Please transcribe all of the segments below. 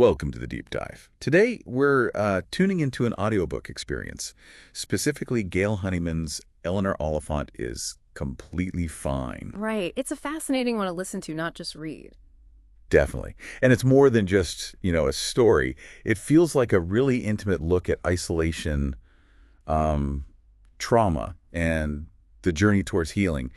Welcome to the Deep Dive. Today, we're tuning into an audiobook experience, specifically Gail Honeyman's Eleanor Oliphant is Completely Fine. Right. It's a fascinating one to listen to, not just read. Definitely. And it's more than just, a story. It feels like a really intimate look at isolation, trauma, and the journey towards healing.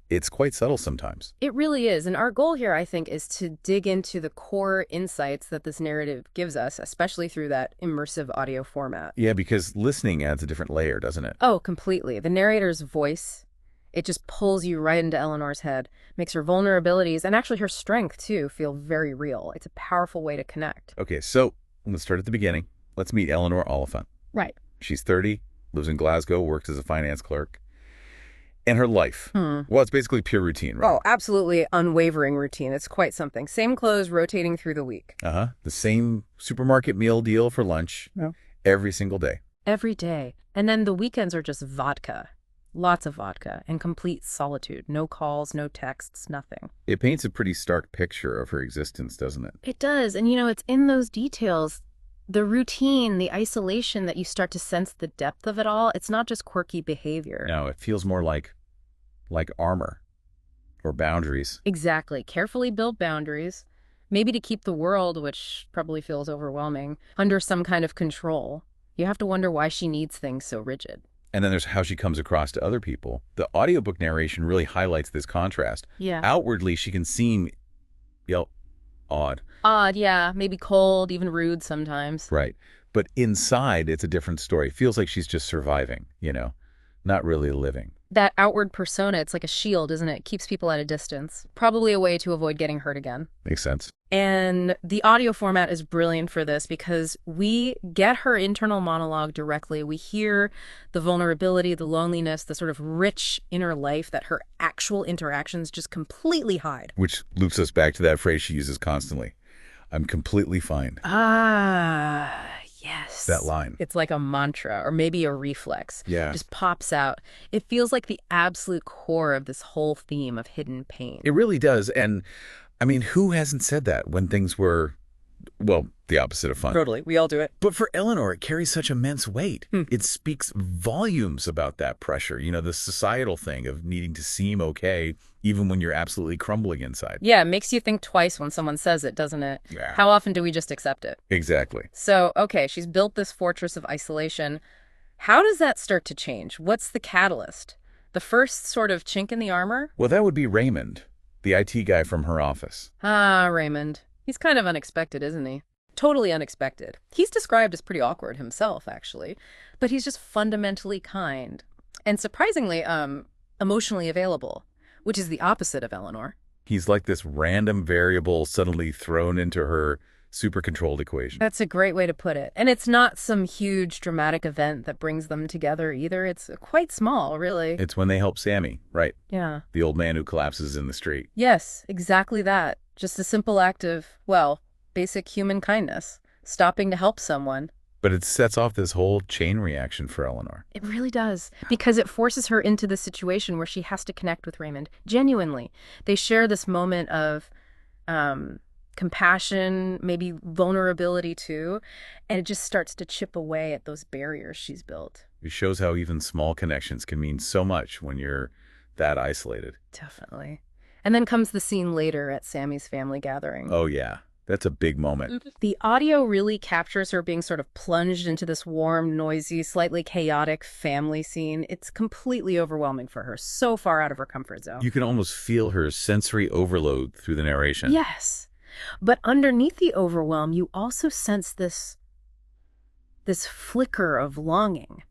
It's quite subtle sometimes. It really is. And our goal here, I think, is to dig into the core insights that this narrative gives us, especially through that immersive audio format. Yeah, because listening adds a different layer, doesn't it? Oh, completely. The narrator's voice, it just pulls you right into Eleanor's head, makes her vulnerabilities and actually her strength, too, feel very real. It's a powerful way to connect. Okay, so let's start at the beginning. Let's meet Eleanor Oliphant. Right. She's 30, lives in Glasgow, works as a finance clerk. And her life. Well, it's basically pure routine, right? Oh, absolutely unwavering routine. It's quite something. Same clothes rotating through the week. The same supermarket meal deal for lunch every single day. Every day. And then the weekends are just vodka. Lots of vodka and complete solitude. No calls, no texts, nothing. It paints a pretty stark picture of her existence, doesn't it? It does. And, it's in those details, the routine, the isolation, that you start to sense the depth of it all. It's not just quirky behavior. No, it feels more like armor or boundaries. Exactly. Carefully built boundaries, maybe to keep the world, which probably feels overwhelming, under some kind of control. You have to wonder why she needs things so rigid. And then there's how she comes across to other people. The audiobook narration really highlights this contrast. Yeah. Outwardly, she can seem, odd. Odd, yeah. Maybe cold, even rude sometimes. Right. But inside, it's a different story. Feels like she's just surviving, not really living. That outward persona, it's like a shield, isn't it? Keeps people at a distance. Probably a way to avoid getting hurt again. Makes sense. And the audio format is brilliant for this because we get her internal monologue directly. We hear the vulnerability, the loneliness, the sort of rich inner life that her actual interactions just completely hide. Which loops us back to that phrase she uses constantly. I'm completely fine. Yes. That line. It's like a mantra or maybe a reflex. Yeah. Just pops out. It feels like the absolute core of this whole theme of hidden pain. It really does. And I mean, who hasn't said that when things were, the opposite of fun? Totally. We all do it. But for Eleanor, it carries such immense weight. It speaks volumes about that pressure, the societal thing of needing to seem okay, even when you're absolutely crumbling inside. Yeah, it makes you think twice when someone says it, doesn't it? Yeah. How often do we just accept it? Exactly. So, okay, she's built this fortress of isolation. How does that start to change? What's the catalyst? The first sort of chink in the armor? Well, that would be Raymond, the IT guy from her office. Raymond. He's kind of unexpected, isn't he? Totally unexpected. He's described as pretty awkward himself, actually. But he's just fundamentally kind. And surprisingly, emotionally available, which is the opposite of Eleanor. He's like this random variable suddenly thrown into her super-controlled equation. That's a great way to put it. And it's not some huge dramatic event that brings them together either. It's quite small, really. It's when they help Sammy, right? Yeah. The old man who collapses in the street. Yes, exactly that. Just a simple act of, basic human kindness. Stopping to help someone. But it sets off this whole chain reaction for Eleanor. It really does. Because it forces her into the situation where she has to connect with Raymond. Genuinely. They share this moment of compassion, maybe vulnerability too. And it just starts to chip away at those barriers she's built. It shows how even small connections can mean so much when you're that isolated. Definitely. And then comes the scene later at Sammy's family gathering. Oh, yeah. That's a big moment. The audio really captures her being sort of plunged into this warm, noisy, slightly chaotic family scene. It's completely overwhelming for her, so far out of her comfort zone. You can almost feel her sensory overload through the narration. Yes. But underneath the overwhelm, you also sense this flicker of longing.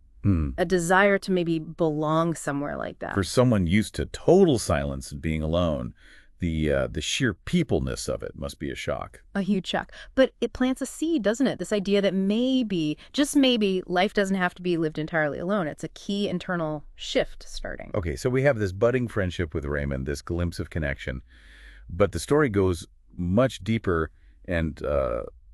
A desire to maybe belong somewhere like that. For someone used to total silence and being alone, the sheer peopleness of it must be a shock. A huge shock. But it plants a seed, doesn't it? This idea that maybe, just maybe, life doesn't have to be lived entirely alone. It's a key internal shift starting. Okay, so we have this budding friendship with Raymond, this glimpse of connection. But the story goes much deeper and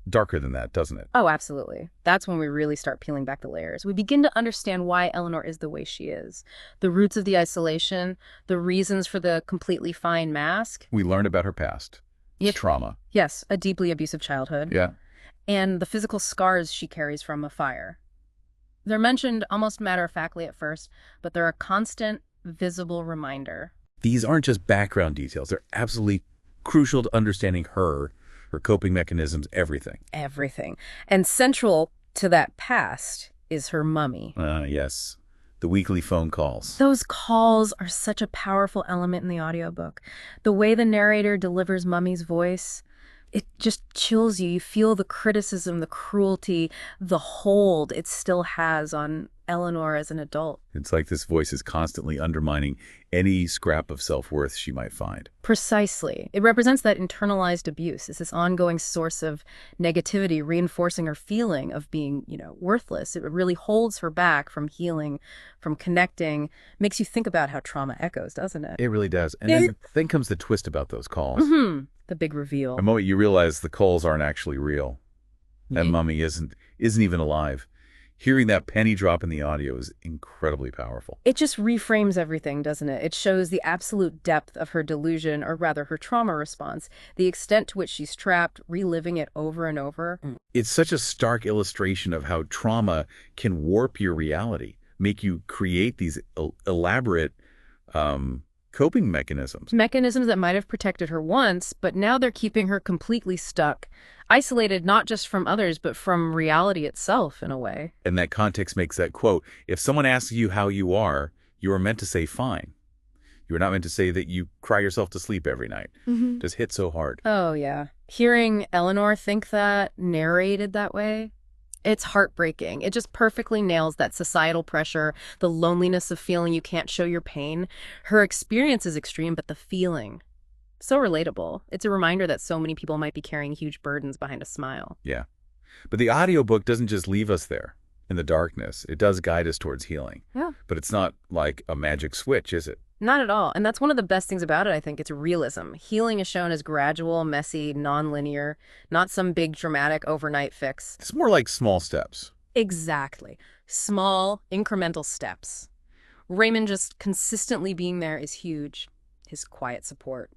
darker than that, doesn't it? Oh, absolutely. That's when we really start peeling back the layers. We begin to understand why Eleanor is the way she is. The roots of the isolation, the reasons for the completely fine mask. We learn about her past. It's trauma. Yes, a deeply abusive childhood. Yeah. and the physical scars she carries from a fire. They're mentioned almost matter-of-factly at first, but they're a constant, visible reminder. These aren't just background details. They're absolutely crucial to understanding her coping mechanisms, everything. Everything. And central to that past is her mummy. Yes. The weekly phone calls. Those calls are such a powerful element in the audiobook. The way the narrator delivers Mummy's voice, it just chills you. You feel the criticism, the cruelty, the hold it still has on Eleanor as an adult. It's like this voice is constantly undermining any scrap of self-worth she might find. Precisely. It represents that internalized abuse. It's this ongoing source of negativity, reinforcing her feeling of being, worthless. It really holds her back from healing, from connecting. Makes you think about how trauma echoes, doesn't it? It really does. And then comes the twist about those calls. The big reveal. The moment you realize the calls aren't actually real. That mummy isn't even alive. Hearing that penny drop in the audio is incredibly powerful. It just reframes everything, doesn't it? It shows the absolute depth of her delusion, or rather her trauma response, the extent to which she's trapped, reliving it over and over. It's such a stark illustration of how trauma can warp your reality, make you create these elaborate coping mechanisms. Mechanisms that might have protected her once, but now they're keeping her completely stuck, isolated not just from others, but from reality itself in a way. And that context makes that quote, if someone asks you how you are meant to say fine. You are not meant to say that you cry yourself to sleep every night. Just hit so hard. Oh, yeah. Hearing Eleanor think that, narrated that way, it's heartbreaking. It just perfectly nails that societal pressure, the loneliness of feeling you can't show your pain. Her experience is extreme, but the feeling, so relatable. It's a reminder that so many people might be carrying huge burdens behind a smile. Yeah. But the audiobook doesn't just leave us there in the darkness. It does guide us towards healing. Yeah. But it's not like a magic switch, is it? Not at all. And that's one of the best things about it, I think. It's realism. Healing is shown as gradual, messy, non-linear, not some big dramatic overnight fix. It's more like small steps. Exactly. Small, incremental steps. Raymond just consistently being there is huge. His quiet support.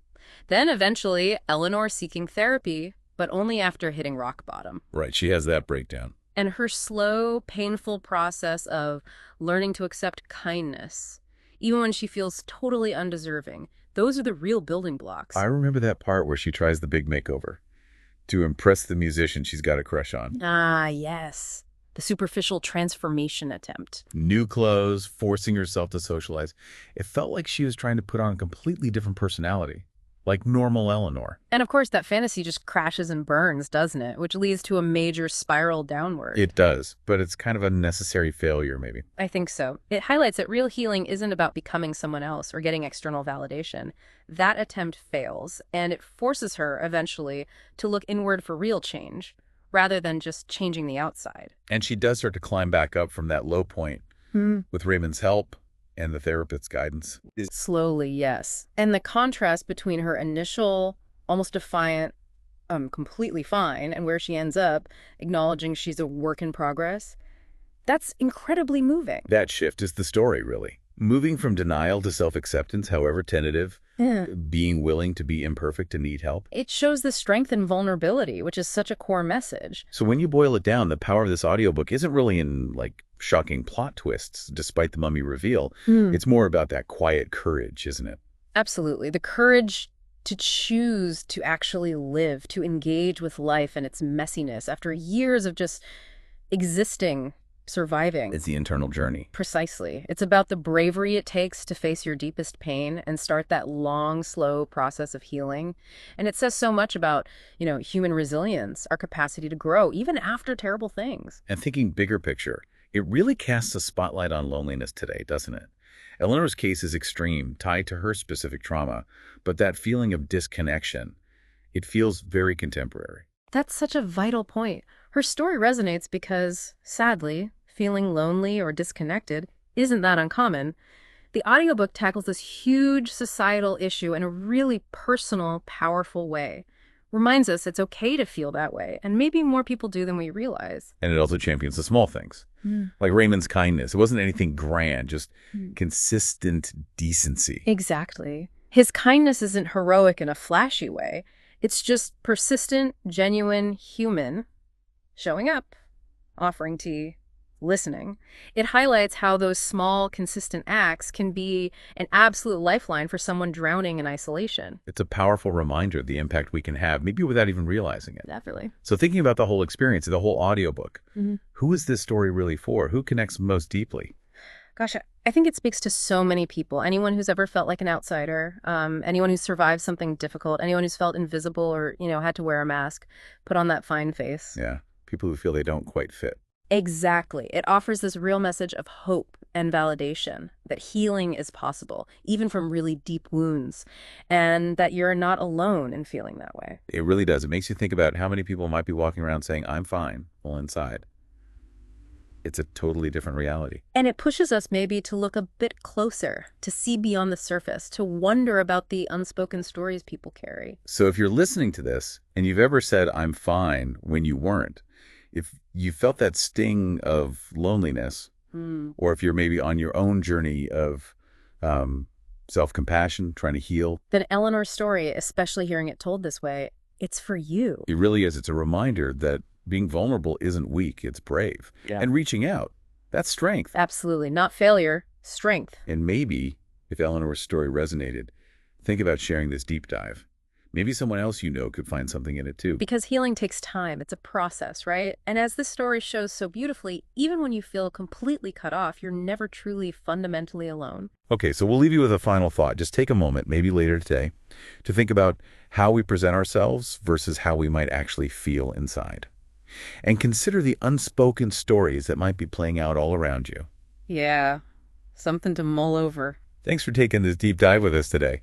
Then eventually, Eleanor seeking therapy, but only after hitting rock bottom. Right, she has that breakdown. And her slow, painful process of learning to accept kindness, even when she feels totally undeserving. Those are the real building blocks. I remember that part where she tries the big makeover to impress the musician she's got a crush on. Ah, yes. The superficial transformation attempt. New clothes, forcing herself to socialize. It felt like she was trying to put on a completely different personality, like normal Eleanor. And of course, that fantasy just crashes and burns, doesn't it? Which leads to a major spiral downward. It does, but it's kind of a necessary failure, maybe. I think so. It highlights that real healing isn't about becoming someone else or getting external validation. That attempt fails, and it forces her, eventually, to look inward for real change, rather than just changing the outside. And she does start to climb back up from that low point with Raymond's help and the therapist's guidance. Slowly, yes. And the contrast between her initial, almost defiant, completely fine, and where she ends up, acknowledging she's a work in progress, that's incredibly moving. That shift is the story, really. Moving from denial to self-acceptance, however tentative, being willing to be imperfect and need help. It shows the strength and vulnerability, which is such a core message. So when you boil it down, the power of this audiobook isn't really in, like, shocking plot twists, despite the mummy reveal. It's more about that quiet courage, isn't it? Absolutely. The courage to choose to actually live, to engage with life and its messiness after years of just existing, surviving. It's the internal journey. Precisely. It's about the bravery it takes to face your deepest pain and start that long, slow process of healing. And it says so much about, human resilience, our capacity to grow, even after terrible things. And thinking bigger picture, it really casts a spotlight on loneliness today, doesn't it? Eleanor's case is extreme, tied to her specific trauma, but that feeling of disconnection, it feels very contemporary. That's such a vital point. Her story resonates because, sadly, feeling lonely or disconnected isn't that uncommon. The audiobook tackles this huge societal issue in a really personal, powerful way. Reminds us it's okay to feel that way, and maybe more people do than we realize. And it also champions the small things, like Raymond's kindness. It wasn't anything grand, just consistent decency. Exactly. His kindness isn't heroic in a flashy way. It's just persistent, genuine, human. Showing up, offering tea, listening. It highlights how those small, consistent acts can be an absolute lifeline for someone drowning in isolation. It's a powerful reminder of the impact we can have, maybe without even realizing it. Definitely. So thinking about the whole experience, the whole audiobook, Mm-hmm. who is this story really for? Who connects most deeply? Gosh, I think it speaks to so many people. Anyone who's ever felt like an outsider, anyone who's survived something difficult, anyone who's felt invisible or, had to wear a mask, put on that fine face. Yeah, people who feel they don't quite fit. Exactly. It offers this real message of hope and validation, that healing is possible, even from really deep wounds, and that you're not alone in feeling that way. It really does. It makes you think about how many people might be walking around saying, I'm fine, while inside it's a totally different reality. And it pushes us maybe to look a bit closer, to see beyond the surface, to wonder about the unspoken stories people carry. So if you're listening to this and you've ever said, I'm fine, when you weren't, if you felt that sting of loneliness, or if you're maybe on your own journey of self-compassion, trying to heal, then Eleanor's story, especially hearing it told this way, it's for you. It really is. It's a reminder that being vulnerable isn't weak, it's brave. Yeah. And reaching out, that's strength. Absolutely. Not failure, strength. And maybe, if Eleanor's story resonated, think about sharing this deep dive. Maybe someone else you know could find something in it too. Because healing takes time. It's a process, right? And as this story shows so beautifully, even when you feel completely cut off, you're never truly fundamentally alone. Okay, so we'll leave you with a final thought. Just take a moment, maybe later today, to think about how we present ourselves versus how we might actually feel inside. And consider the unspoken stories that might be playing out all around you. Yeah, something to mull over. Thanks for taking this deep dive with us today.